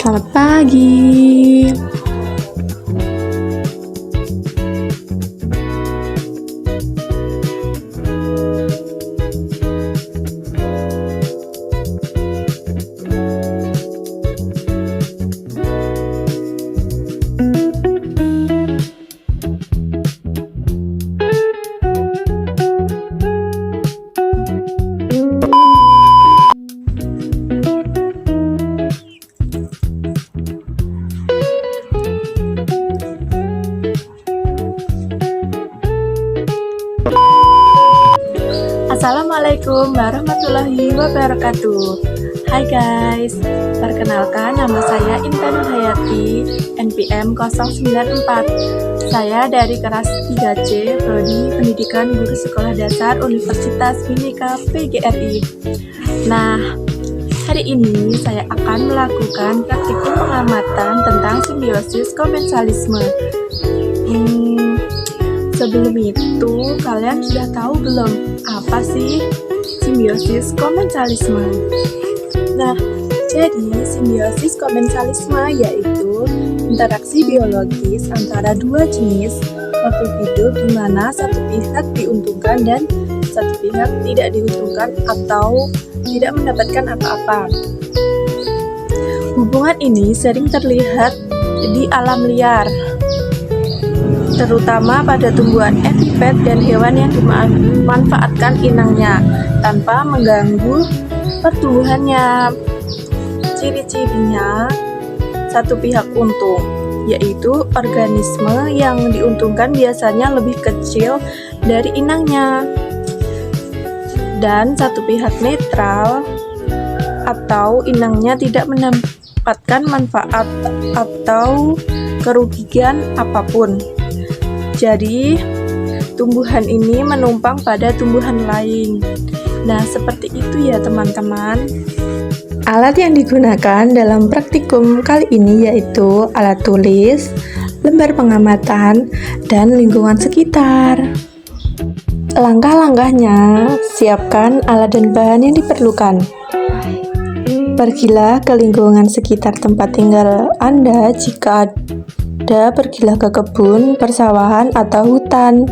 Selamat pagi. Assalamualaikum warahmatullahi wabarakatuh. Hai guys, perkenalkan nama saya Intan Nurhayati, NPM 094. Saya dari kelas 3C, Prodi Pendidikan Guru Sekolah Dasar Universitas Bhinneka PGRI. Nah, hari ini saya akan melakukan praktikum pengamatan tentang simbiosis komensalisme. Sebelum itu, kalian sudah tahu belum apa sih simbiosis komensalisme? Nah, jadi simbiosis komensalisme yaitu interaksi biologis antara dua jenis makhluk hidup di mana satu pihak diuntungkan dan satu pihak tidak diuntungkan atau tidak mendapatkan apa-apa. Hubungan ini sering terlihat di alam liar, terutama pada tumbuhan epifet dan hewan yang dimanfaatkan inangnya tanpa mengganggu pertumbuhannya. Ciri-cirinya, satu pihak untung, yaitu organisme yang diuntungkan biasanya lebih kecil dari inangnya, dan satu pihak netral atau inangnya tidak mendapatkan manfaat atau kerugian apapun. Jadi, tumbuhan ini menumpang pada tumbuhan lain. Nah, seperti itu ya teman-teman. Alat yang digunakan dalam praktikum kali ini yaitu alat tulis, lembar pengamatan, dan lingkungan sekitar. Langkah-langkahnya, siapkan alat dan bahan yang diperlukan. Pergilah ke lingkungan sekitar tempat tinggal Anda. Jika ada, pergilah ke kebun, persawahan, atau hutan.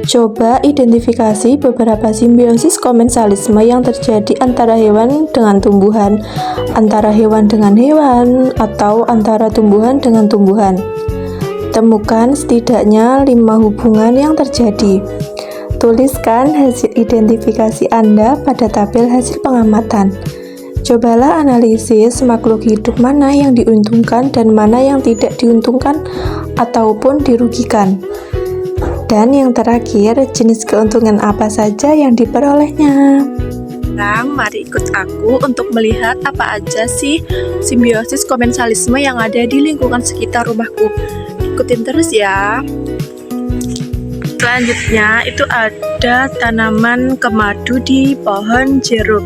Coba identifikasi beberapa simbiosis komensalisme yang terjadi antara hewan dengan tumbuhan, antara hewan dengan hewan, atau antara tumbuhan dengan tumbuhan. Temukan setidaknya 5 hubungan yang terjadi. Tuliskan hasil identifikasi Anda pada tabel hasil pengamatan. Cobalah analisis makhluk hidup mana yang diuntungkan dan mana yang tidak diuntungkan ataupun dirugikan. Dan yang terakhir, jenis keuntungan apa saja yang diperolehnya. Sekarang mari ikut aku untuk melihat apa aja sih simbiosis komensalisme yang ada di lingkungan sekitar rumahku. Ikutin terus ya. Selanjutnya itu ada tanaman kemadu di pohon jeruk.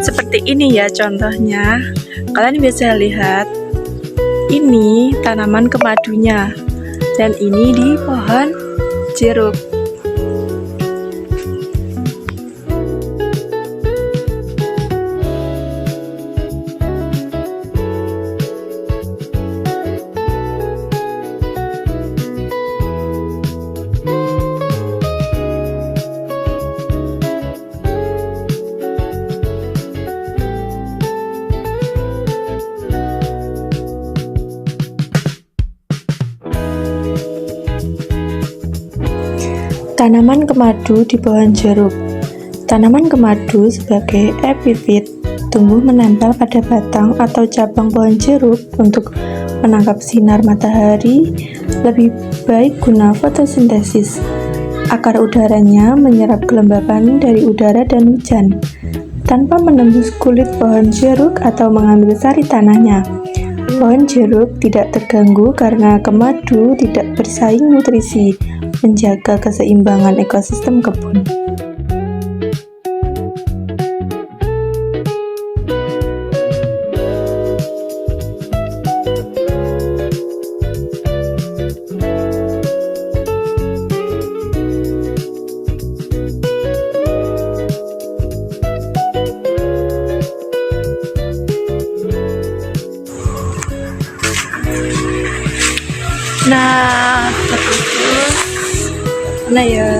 Seperti ini ya contohnya. Kalian bisa lihat, ini tanaman kemadunya, dan ini di pohon jeruk. Tanaman kemadu di pohon jeruk. Tanaman kemadu sebagai epifit tumbuh menempel pada batang atau cabang pohon jeruk untuk menangkap sinar matahari, lebih baik guna fotosintesis. Akar udaranya menyerap kelembapan dari udara dan hujan, tanpa menembus kulit pohon jeruk atau mengambil sari tanahnya. Pohon jeruk tidak terganggu karena kemadu tidak bersaing nutrisi, menjaga keseimbangan ekosistem kebun. Nah, terus mana ya?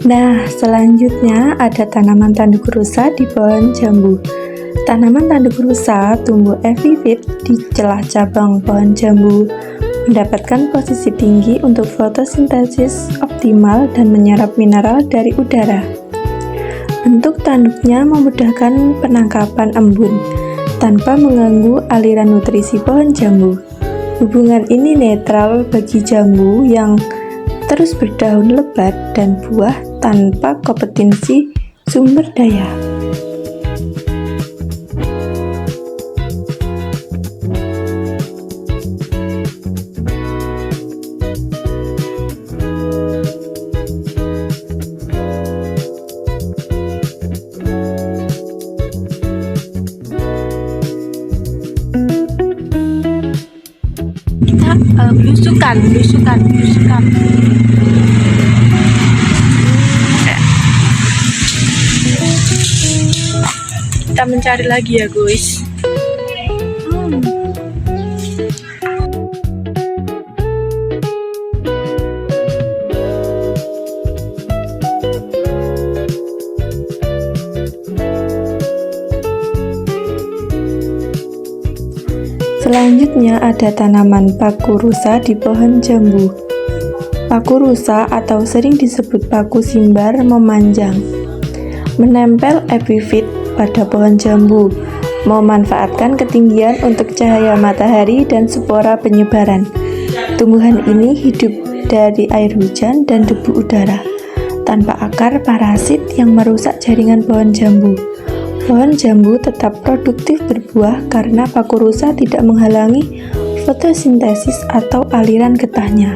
Nah, selanjutnya ada tanaman tanduk rusa di pohon jambu. Tanaman tanduk rusa tumbuh epifit di celah cabang pohon jambu, mendapatkan posisi tinggi untuk fotosintesis optimal dan menyerap mineral dari udara. Bentuk tanduknya memudahkan penangkapan embun, tanpa mengganggu aliran nutrisi pohon jambu. Hubungan ini netral bagi jambu yang terus berdaun lebat dan buah tanpa kompetensi sumber daya. Kita belusukan. Kita mencari lagi ya guys. Selanjutnya ada tanaman paku rusa di pohon jambu. Paku rusa atau sering disebut paku simbar memanjang, menempel epifit pada pohon jambu, memanfaatkan ketinggian untuk cahaya matahari dan spora penyebaran. Tumbuhan ini hidup dari air hujan dan debu udara, tanpa akar parasit yang merusak jaringan pohon jambu. Pohon jambu tetap produktif berbuah karena paku rusa tidak menghalangi fotosintesis atau aliran getahnya.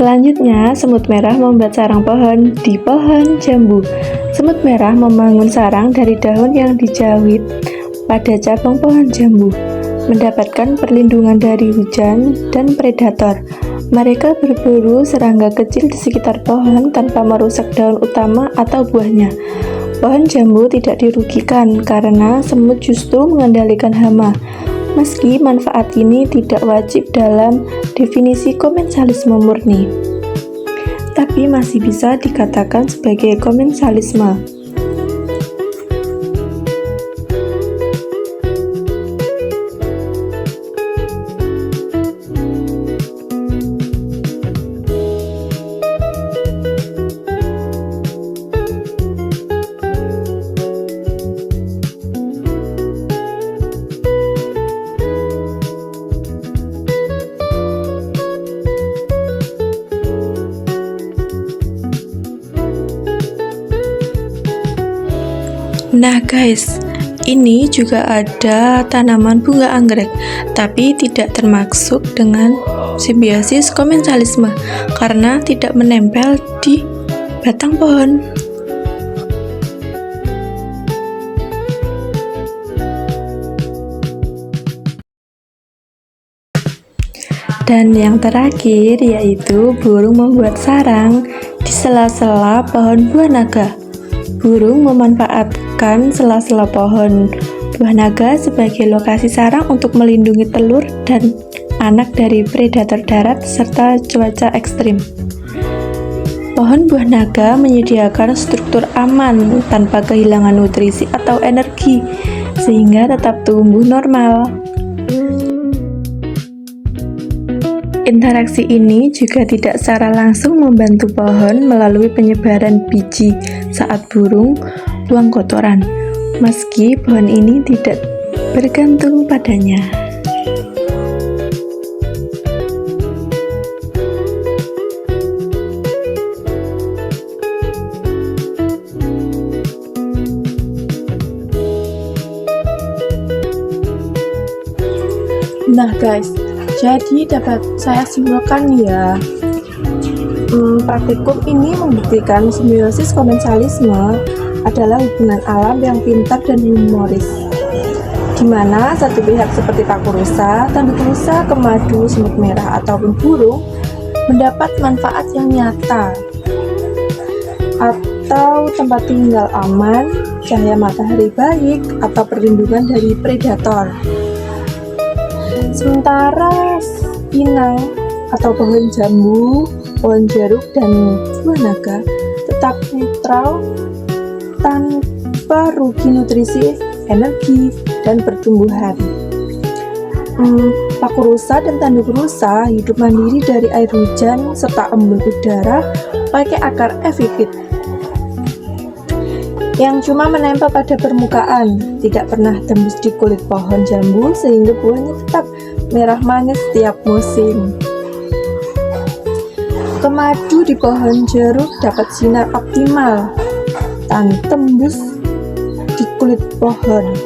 Selanjutnya, semut merah membuat sarang pohon di pohon jambu. Semut merah membangun sarang dari daun yang dijawit pada cabang pohon jambu, mendapatkan perlindungan dari hujan dan predator. Mereka berburu serangga kecil di sekitar pohon tanpa merusak daun utama atau buahnya. Pohon jambu tidak dirugikan karena semut justru mengendalikan hama. Meski manfaat ini tidak wajib dalam definisi komensalisme murni, tapi masih bisa dikatakan sebagai komensalisme. Nah guys, ini juga ada tanaman bunga anggrek, tapi tidak termasuk dengan simbiosis komensalisme karena tidak menempel di batang pohon. Dan yang terakhir yaitu burung membuat sarang di sela-sela pohon buah naga. Burung memanfaatkan sela-sela pohon buah naga sebagai lokasi sarang untuk melindungi telur dan anak dari predator darat serta cuaca ekstrim. Pohon buah naga menyediakan struktur aman tanpa kehilangan nutrisi atau energi, sehingga tetap tumbuh normal. Interaksi ini juga tidak secara langsung membantu pohon melalui penyebaran biji saat burung buang kotoran, meski pohon ini tidak bergantung padanya. Nah guys, jadi dapat saya simpulkan ya, praktikum ini membuktikan simbiosis komensalisme adalah hubungan alam yang pintar dan humoris, di mana satu pihak seperti paku rusa, tanduk rusa, kemadu, semut merah, ataupun burung mendapat manfaat yang nyata, atau tempat tinggal aman, cahaya matahari baik, atau perlindungan dari predator. Sementara inang atau pohon jambu, pohon jeruk, dan buah naga tetap netral tanpa rugi nutrisi, energi, dan pertumbuhan. Paku rusa dan tanduk rusa hidup mandiri dari air hujan serta embun udara pakai akar epifit yang cuma menempel pada permukaan, tidak pernah tembus di kulit pohon jambu sehingga buahnya tetap merah manis setiap musim. Kemadu di pohon jeruk dapat sinar optimal tanpa tembus di kulit pohon.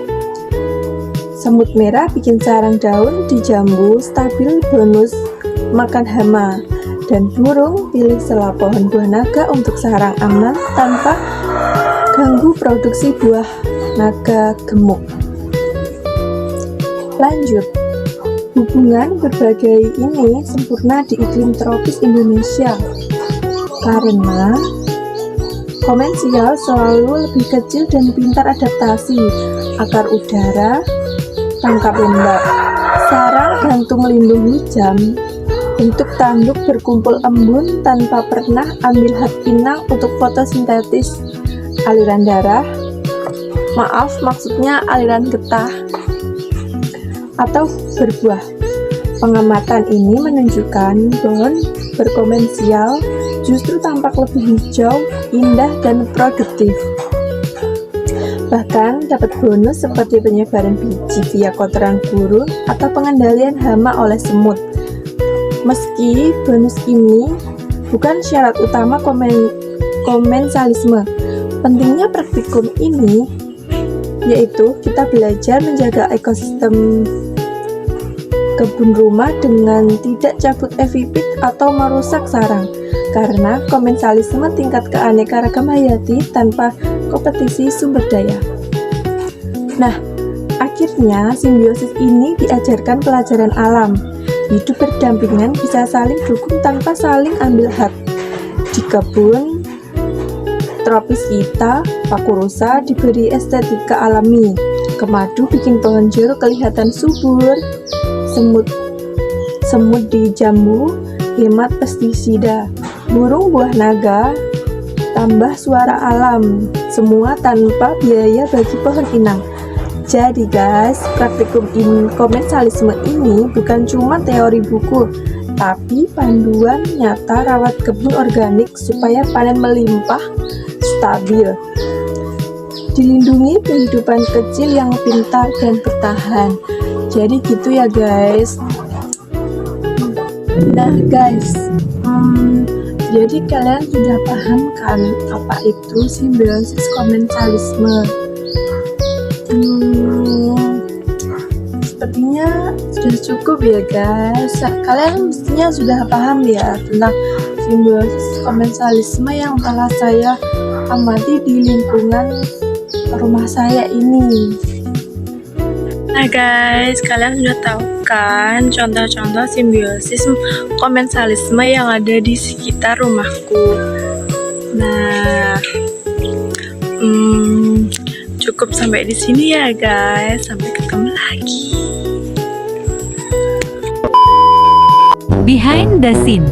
Semut merah bikin sarang daun di jambu stabil bonus makan hama, dan burung pilih sela pohon buah naga untuk sarang aman tanpa ganggu produksi buah naga gemuk. Lanjut, hubungan berbagai ini sempurna di iklim tropis Indonesia karena komensial selalu lebih kecil dan pintar adaptasi, akar udara, tangkap lembab, sarang gantung melindungi jam, bentuk tanduk berkumpul embun tanpa pernah ambil hak inang untuk fotosintesis, aliran darah, maksudnya aliran getah, atau berbuah. Pengamatan ini menunjukkan pohon berkomensial justru tampak lebih hijau, indah, dan produktif. Bahkan dapat bonus seperti penyebaran biji via kotoran burung atau pengendalian hama oleh semut. Meski bonus ini bukan syarat utama komensalisme, pentingnya praktikum ini yaitu kita belajar menjaga ekosistem kebun rumah dengan tidak cabut epifit atau merusak sarang, karena komensalisme tingkat keanekaragam hayati tanpa kompetisi sumber daya. Nah, akhirnya simbiosis ini diajarkan pelajaran alam. Hidup berdampingan bisa saling dukung tanpa saling ambil hak. Di kebun tropis kita, paku rusa diberi estetika alami, kemadu bikin pohon jeruk kelihatan subur, semut di jambu hemat pestisida, burung buah naga tambah suara alam, semua tanpa biaya bagi pohon inang. Jadi guys, praktikum komensalisme ini bukan cuma teori buku, tapi panduan nyata rawat kebun organik supaya panen melimpah, stabil, dilindungi kehidupan kecil yang pintar dan bertahan. Jadi gitu ya guys. Nah guys, jadi kalian sudah paham kan apa itu simbiosis komensalisme? Sepertinya sudah cukup ya guys. Kalian mestinya sudah paham ya tentang simbiosis komensalisme yang telah saya amati di lingkungan rumah saya ini. Nah guys, kalian sudah tahu kan contoh-contoh simbiosis komensalisme yang ada di sekitar rumahku. Nah, cukup sampai di sini ya guys. Sampai ketemu lagi. Behind the scene.